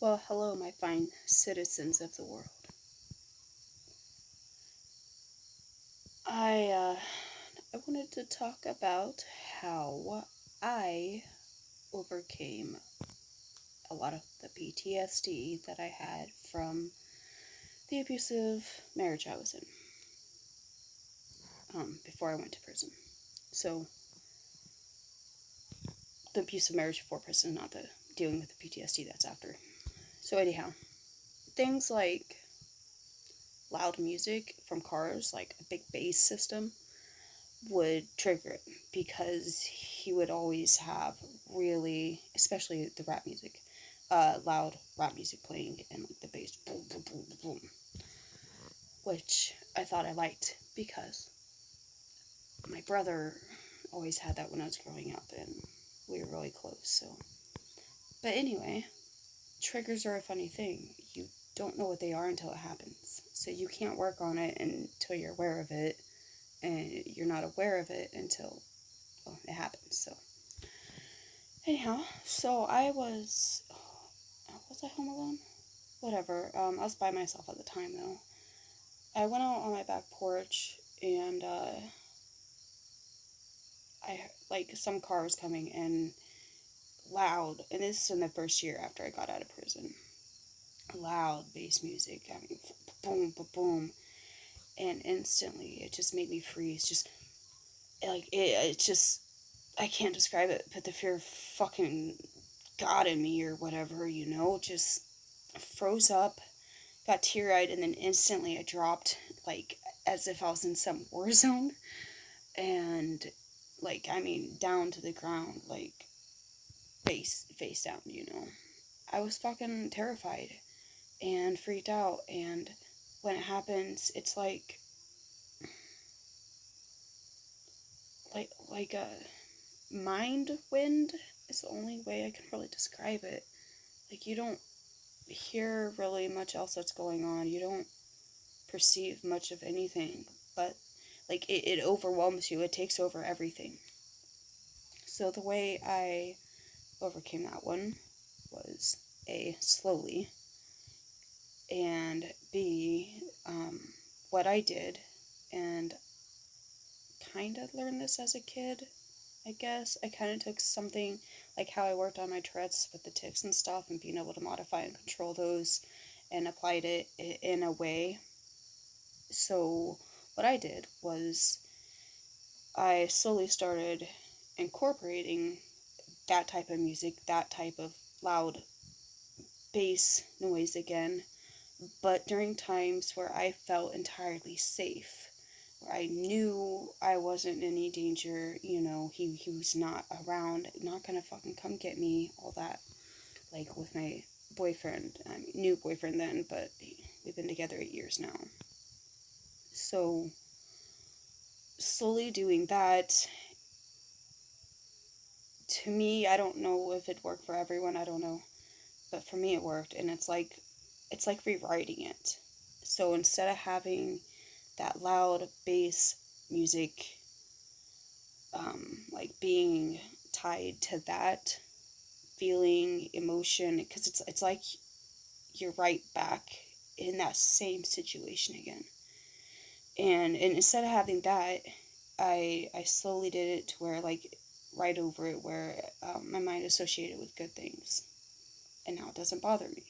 Well, hello, my fine citizens of the world. I wanted to talk about how I overcame a lot of the PTSD that I had from the abusive marriage I was in before I went to prison. So, the abusive marriage before prison, not the dealing with the PTSD that's after. So, anyhow, things like loud music from cars, like a big bass system, would trigger it because he would always have really, especially the rap music, loud rap music playing and like the bass boom, boom, boom, boom, which I thought I liked because my brother always had that when I was growing up and we were really close. So, but anyway, triggers are a funny thing. You don't know what they are until it happens. So you can't work on it until you're aware of it, and you're not aware of it until, well, it happens. So anyhow, so was I home alone? Whatever. I was by myself at the time though. I went out on my back porch and I like some car was coming and loud, and this is in the first year after I got out of prison. Loud bass music. I mean, boom, boom, boom, and instantly it just made me freeze. Just like it just I can't describe it, but the fear of fucking God in me or whatever, just froze up, got teary-eyed, and then instantly I dropped, like, as if I was in some war zone, and, like, I mean, down to the ground, like, face down, I was fucking terrified and freaked out, and when it happens, it's like a mind wind is the only way I can really describe it. Like, you don't hear really much else that's going on. You don't perceive much of anything, but like it overwhelms you. It takes over everything. So the way I overcame that one was A, slowly, and B, what I did, and kind of learned this as a kid, I guess. I kind of took something like how I worked on my Tourette's with the tics and stuff and being able to modify and control those and applied it in a way. So what I did was I slowly started incorporating that type of music, that type of loud bass noise again, but during times where I felt entirely safe, where I knew I wasn't in any danger, he was not around, not gonna fucking come get me, all that. Like with my boyfriend, new boyfriend then, but we've been together 8 years now. So, slowly doing that, to me, I don't know if it worked for everyone, I don't know, but for me it worked, and it's like rewriting it. So instead of having that loud bass music, like being tied to that feeling, emotion, because it's like you're right back in that same situation again. And instead of having that, I slowly did it to where, like, right over it, where my mind associated with good things, and now it doesn't bother me.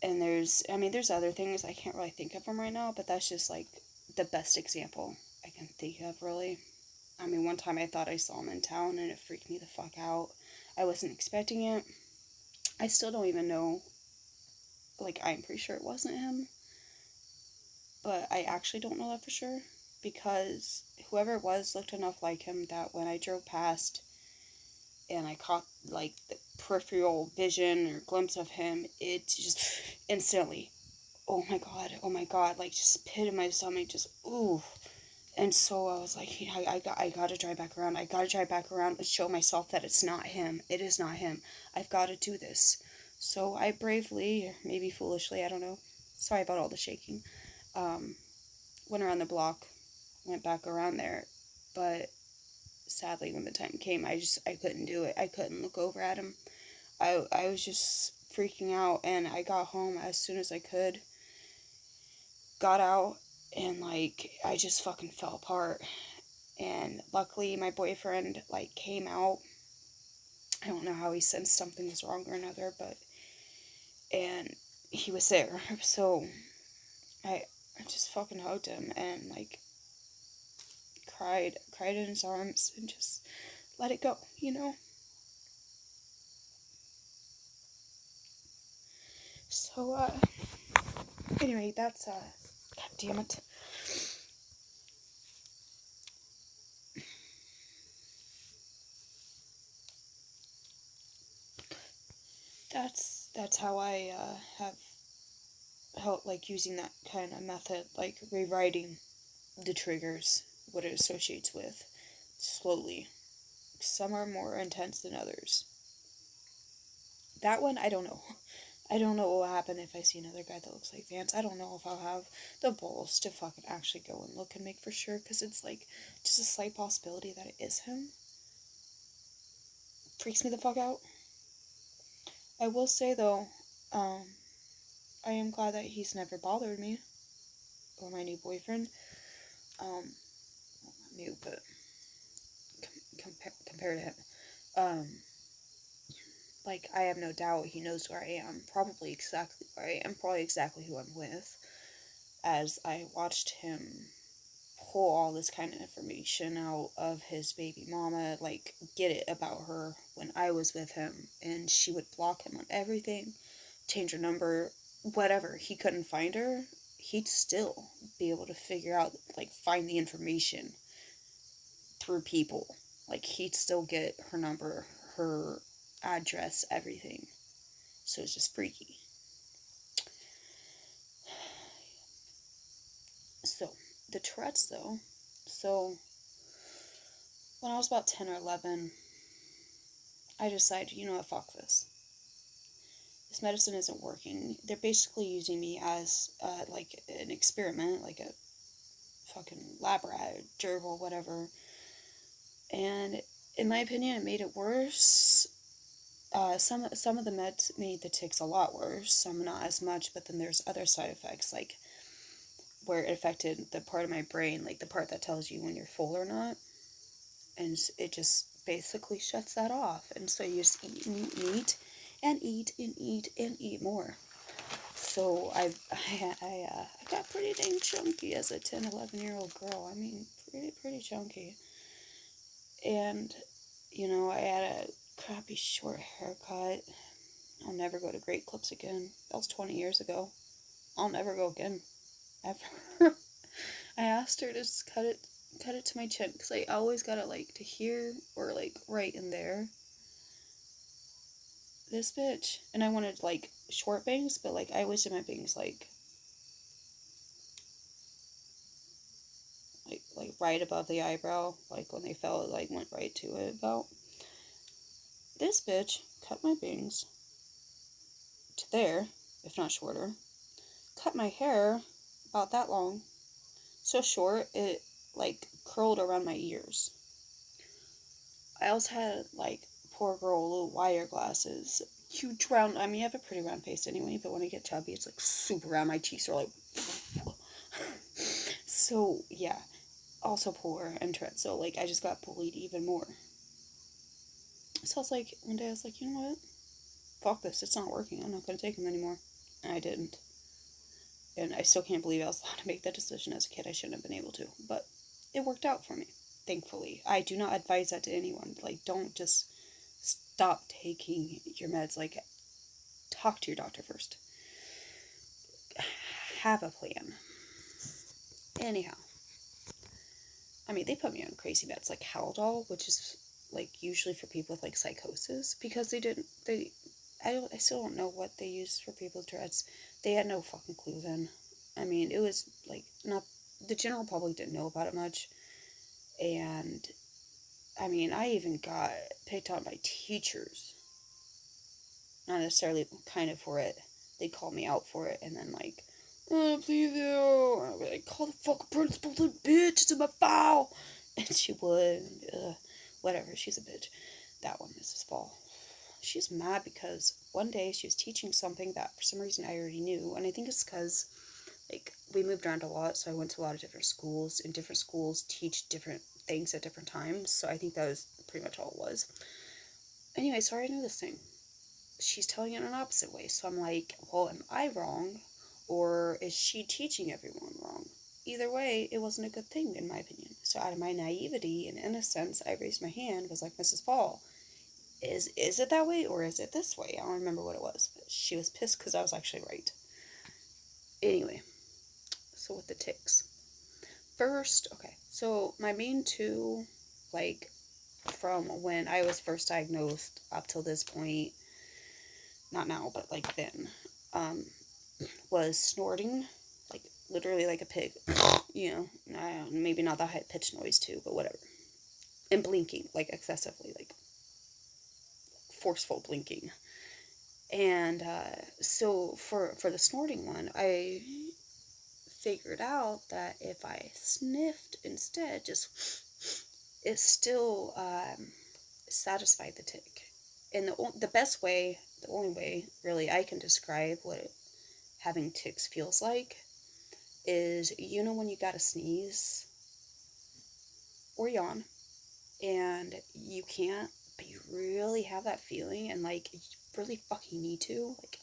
And there's other things, I can't really think of them right now, but that's just, like, the best example I can think of, really. I mean, one time I thought I saw him in town, and it freaked me the fuck out. I wasn't expecting it. I still don't even know, like, I'm pretty sure it wasn't him, but I actually don't know that for sure, because whoever it was looked enough like him that when I drove past and I caught, like, the peripheral vision or glimpse of him, it just instantly, oh my god, like, just pit in my stomach, just, ooh. And so I was like, I gotta drive back around. I gotta drive back around and show myself that it's not him. It is not him. I've got to do this. So I bravely, or maybe foolishly, I don't know. Sorry about all the shaking. Went around the block, went back around there. But sadly, when the time came, I couldn't do it. I couldn't look over at him. I was just freaking out, and I got home as soon as I could, got out, and, like, I just fucking fell apart. And luckily my boyfriend, like, came out. I don't know how he sensed something was wrong or another, but, and he was there. So I just fucking hugged him and, like, cried in his arms and just let it go, you know? So, anyway, that's, God damn it. That's how I, have helped, like, using that kind of method, like, rewriting the triggers, what it associates with, slowly. Some are more intense than others. That one, I don't know. I don't know what will happen if I see another guy that looks like Vance. I don't know if I'll have the balls to fucking actually go and look and make for sure, because it's, like, just a slight possibility that it is him. Freaks me the fuck out. I will say, though, I am glad that he's never bothered me, or my new boyfriend. Well, not new, but compared to him. Like, I have no doubt he knows where I am, probably exactly where I am, probably exactly who I'm with, as I watched him pull all this kind of information out of his baby mama, like, get it about her when I was with him, and she would block him on everything, change her number, whatever. He couldn't find her, he'd still be able to figure out, like, find the information through people. Like, he'd still get her number, her address, everything. So it's just freaky. So, the Tourette's, though. So, when I was about 10 or 11, I decided, you know what, fuck this. This medicine isn't working. They're basically using me as, like, an experiment, like a fucking lab rat, gerbil, whatever. And, in my opinion, it made it worse. Some of the meds made the tics a lot worse, some not as much, but then there's other side effects, like, where it affected the part of my brain, like, the part that tells you when you're full or not, and it just basically shuts that off, and so you just eat and eat and eat, and eat and eat and eat more. So I got pretty dang chunky as a 10, 11-year-old girl. I mean, pretty chunky. And, you know, I had a crappy short haircut. I'll never go to Great Clips again. That was 20 years ago. I'll never go again. Ever. I asked her to just cut it to my chin, because I always got it, like, to here, or, like, right in there. This bitch. And I wanted, like, short bangs, but, like, I always did my bangs, like right above the eyebrow. Like, when they fell, it, like, went right to it about. This bitch cut my bangs to there, if not shorter. Cut my hair about that long. So short, it, like, curled around my ears. I also had, like, poor girl little wire glasses. Huge round, I mean, I have a pretty round face anyway, but when I get chubby, it's, like, super round. My cheeks are, like, so, yeah. Also poor and Tourette, so, like, I just got bullied even more. So I was like, one day I was like, you know what? Fuck this, it's not working. I'm not going to take them anymore. And I didn't. And I still can't believe I was allowed to make that decision as a kid. I shouldn't have been able to. But it worked out for me, thankfully. I do not advise that to anyone. Like, don't just stop taking your meds. Like, talk to your doctor first. Have a plan. Anyhow. I mean, they put me on crazy meds like Haldol, which is, like, usually for people with, like, psychosis. Because I still don't know what they used for people with Tourette's. They had no fucking clue then. I mean, it was, like, not, the general public didn't know about it much. And, I mean, I even got picked on by teachers. Not necessarily kind of for it. They called me out for it, and then, like, oh, please do. I would, like, call the fucking principal, little bitch, it's in my file. And she would, whatever, she's a bitch. That one, Mrs. Fall. she's mad because one day she was teaching something that for some reason I already knew, and I think it's because, like, we moved around a lot, so I went to a lot of different schools, and different schools teach different things at different times, so I think that was pretty much all it was. Anyway, so I already knew this thing. She's telling it in an opposite way, so I'm like, well, am I wrong, or is she teaching everyone wrong? Either way, it wasn't a good thing, in my opinion. So out of my naivety and innocence, I raised my hand, was like, Mrs. Fall, is it that way, or is it this way? I don't remember what it was, but she was pissed because I was actually right. Anyway, so with the tics. First, okay, so my main two, like, from when I was first diagnosed up till this point, not now, but like then, was snorting, like literally like a pig, you know, maybe not the high-pitched noise too, but whatever, and blinking, like excessively, like forceful blinking. And so for the snorting one, I figured out that if I sniffed instead, just, it still satisfied the tick. And the best way, the only way really I can describe what having tics feels like is, you know, when you gotta sneeze or yawn and you can't, but you really have that feeling and like you really fucking need to, like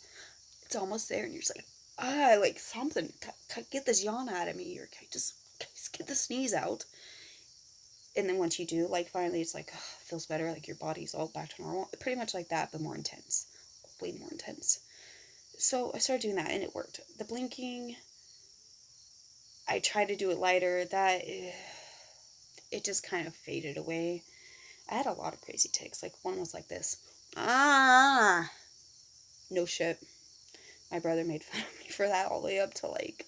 it's almost there and you're just like, like something, get this yawn out of me, or can I just get the sneeze out. And then once you do, like, finally it's like, it feels better, like your body's all back to normal. Pretty much like that, but more intense. Way more intense. So I started doing that, and it worked. The blinking, I tried to do it lighter. That, it just kind of faded away. I had a lot of crazy tics. Like, one was like this. Ah! No shit. My brother made fun of me for that all the way up to, like,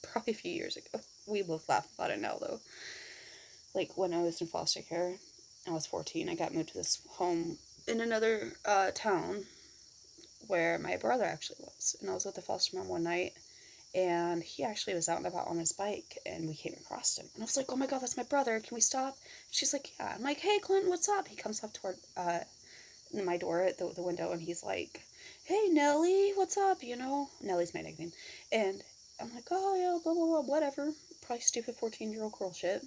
probably a few years ago. We both laugh about it now, though. Like, when I was in foster care, I was 14, I got moved to this home in another town where my brother actually was. And I was with the foster mom one night, and he actually was out and about on his bike, and we came across him. And I was like, oh my god, that's my brother, can we stop? She's like, yeah. I'm like, hey, Clinton, what's up? He comes up toward my door at the window, and he's like, hey, Nellie, what's up? You know, Nellie's my nickname. And I'm like, oh, yeah, blah, blah, blah, whatever. Probably stupid 14-year-old girl shit.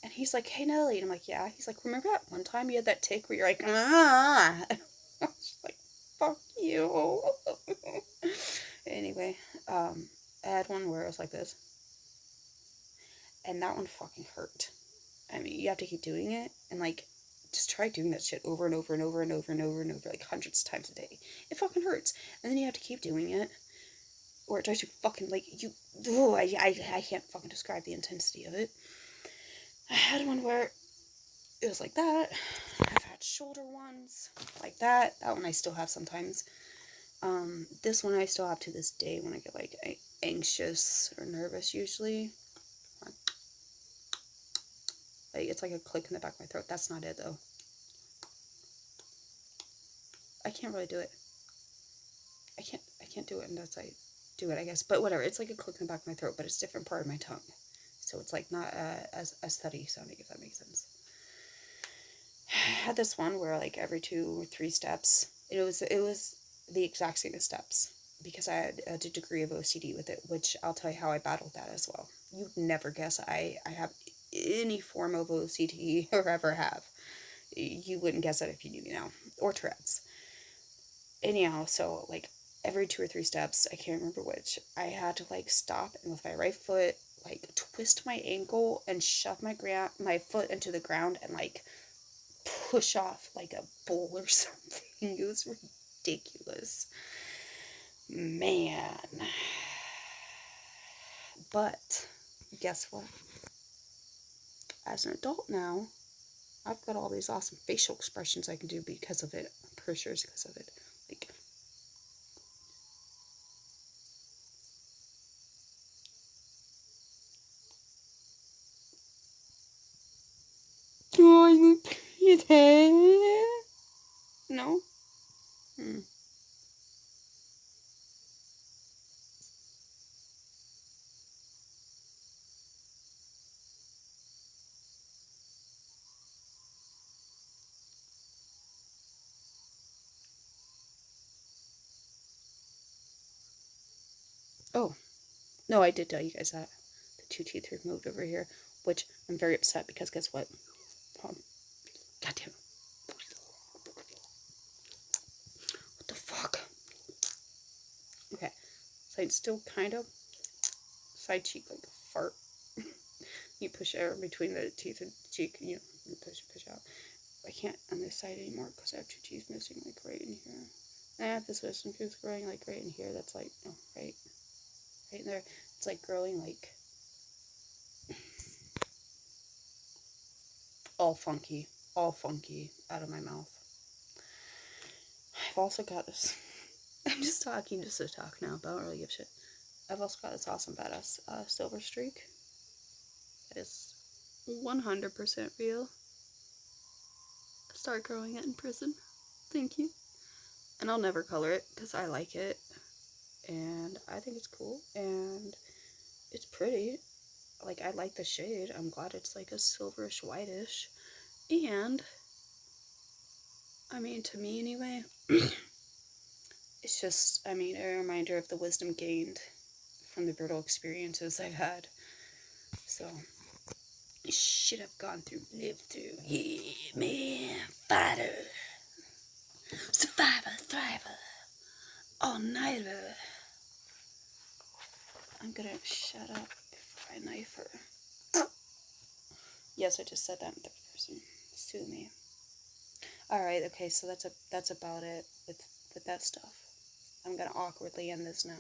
And he's like, hey, Nellie. And I'm like, yeah. He's like, remember that one time you had that tick where you're like, ah? And I was like, fuck you. Anyway, I had one where it was like this. And that one fucking hurt. I mean, you have to keep doing it. And, like, just try doing that shit over and over and over and over and over and over, like, hundreds of times a day. It fucking hurts. And then you have to keep doing it. Or it drives you fucking, like, you... Oh, I can't fucking describe the intensity of it. I had one where it was like that. I've had shoulder ones like that. That one I still have sometimes. This one I still have to this day when I get like anxious or nervous usually. Like, it's like a click in the back of my throat. That's not it though. I can't really do it. I can't do it unless I do it, I guess. But whatever. It's like a click in the back of my throat, but it's a different part of my tongue. So it's like not as steady sounding, if that makes sense. I had this one where like every 2 or 3 steps, it was the exact same as steps, because I had a degree of OCD with it, which I'll tell you how I battled that as well. You'd never guess I have any form of OCD or ever have. You wouldn't guess that if you knew me now. Or Tourette's. Anyhow, so like every 2 or 3 steps, I can't remember which, I had to like stop and with my right foot like twist my ankle and shove my foot into the ground and like push off like a bull or something. It was ridiculous. Man. But guess what? As an adult now, I've got all these awesome facial expressions I can do because of it. I'm pretty sure it's because of it. Like, no? Oh, no, I did tell you guys that. The 2 teeth removed over here, which I'm very upset because guess what? Goddamn. What the fuck? Okay, so it's still kind of side cheek like a fart. You push air between the teeth and the cheek, and you push out. I can't on this side anymore because I have 2 teeth missing, like right in here. And I have this wisdom tooth growing like right in here. That's like, no, right in there. It's like growing like all funky out of my mouth. I've also got this. I'm just talking just to talk now, but I don't really give a shit. I've also got this awesome badass silver streak. That is 100% real. I started growing it in prison. Thank you. And I'll never color it because I like it. And I think it's cool. And it's pretty. Like, I like the shade. I'm glad it's like a silverish whitish. And, I mean, to me anyway, it's just, I mean, a reminder of the wisdom gained from the brutal experiences I've had. So, shit I've gone through, lived through. Yeah, man. Fighter. Survivor, thriver. All-nighter. I'm gonna shut up before I knife her. Yes, I just said that in third person. Sue me. Alright, okay, so that's about it with that stuff. I'm gonna awkwardly end this now.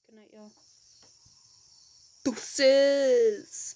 Good night, y'all. Deuces!